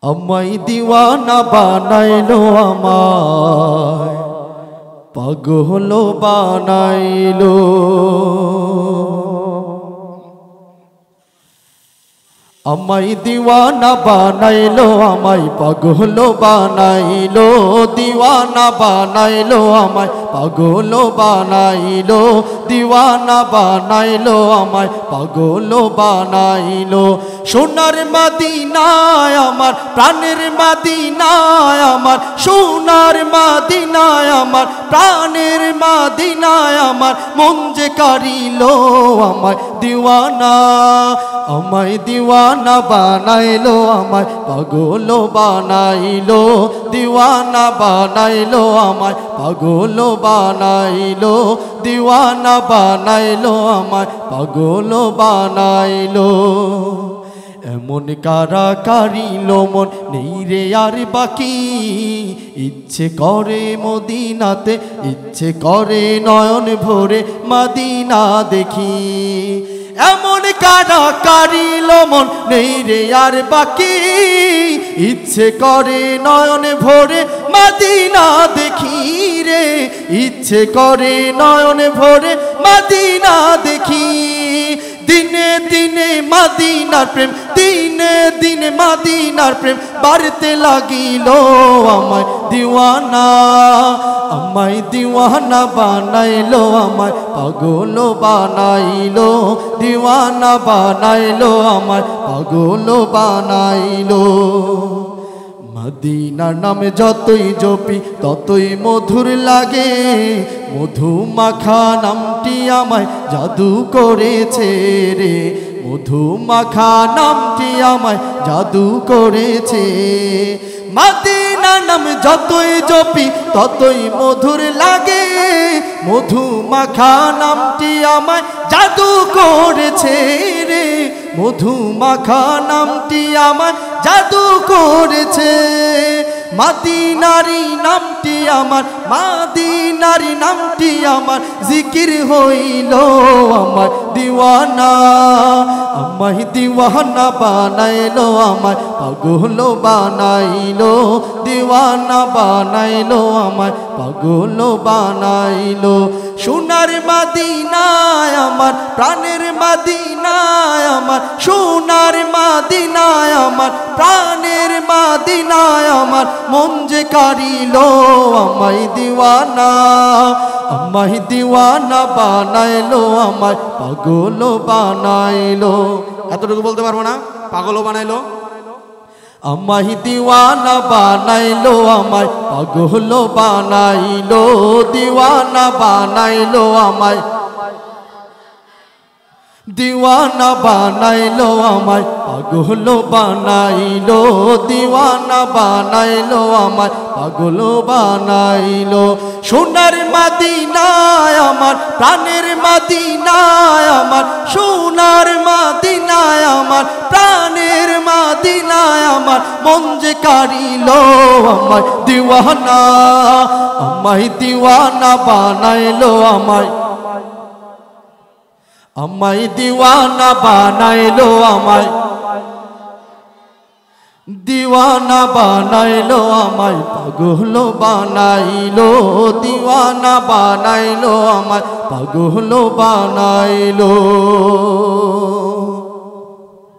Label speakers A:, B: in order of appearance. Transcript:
A: আমায় দিওয়ানা বানাইলো আমায় পাগল বানাইলো আমায় দিওয়ানা বানাইলো আমায় পাগল বানাইলো দিওয়ানা বানাইলো আমায় পাগল বানাইলো দিওয়ানা বানাইলো আমায় পাগল বানাইলো সোনার মদিনায় আমার প্রাণের মদিনায় আমার সোনার মদিনায় আমার প্রাণের মদিনায় আমার মন যে কারিলো আমায় দিওয়ানা আমায় দিওয়ানা বানাইলো আমায় পাগল বানাইলো দিওয়ানা বানাইলো আমায় পাগল বানাইলো দিওয়ানা বানাইলো আমায় পাগল বানাইলো এমন কারা কারিলো মন নেই রে আর বাকি ইচ্ছে করে মদিনাতে ইচ্ছে করে নয়ন ভরে মদিনা দেখি এমন কারা কারিলো মন নেই রে আর বাকি ইচ্ছে করে নয়ন ভরে মদিনা দেখি রে ইচ্ছে করে নয়ন ভরে মদিনা দেখি দিনে দিনে মদিনার প্রেম দিনে দিনে মদিনার প্রেম বাড়তে লাগিলো আমায় দিওয়ানা আমায় দিওয়ানা বানাইলো আমায় পাগল বানাইলো দিওয়ানা বানাইলো আমায় পাগল বানাইলো মদিনার নামে যতই জপি ততই মধুর লাগে মধু মাখা নামটি আমায় জাদু করেছে রে মধু মাখা নামটি আমায় জাদু করেছে মদিনার নাম যতই জপি ততই মধুর লাগে মধু মাখা নামটি আমায় জাদু করেছে রে মধু মাখা নামটি আমায় জাদু করেছে মদিনারি নামটি আমার মদিনারি নামটি আমার জিকির হইল আমার দিওয়ানা আমায় দিওয়ানা বানাইলো আমায় পাগল বানাইলো দিওয়ানা বানাইলো আমায় পাগল বানাইলো সোনার মদিনায় আমার প্রাণের মদিনায় আমার সোনার মদিনায় আমার প্রাণের মদিনায় আমার মন যে কারিলো আমায় দিওয়ানা বানাইলো আমায় পাগল বানাইলো এতটুকু বলতে পারবো না পাগল বানাইলো আমায় দিওয়ানা বানাইলো আমায় পাগল বানাইলো দিওয়ানা বানাইলো আমায় দিওয়ানা বানাইলো আমায় পাগল বানাইলো দিওয়ানা বানাইলো আমায় পাগল বানাইলো সোনার মদিনায় আমার প্রাণের মদিনায় আমার সোনার মদিনায় আমার প্রাণের মদিনায় আমার মন যে কারিলো আমায় দিওয়ানা বানাইলো আমায় আমায় দিওয়ানা বানাইলো আমায় দিওয়ানা বানাইলো আমায় পাগল বানাইলো দিওয়ানা বানাইলো আমায় পাগল বানাইলো।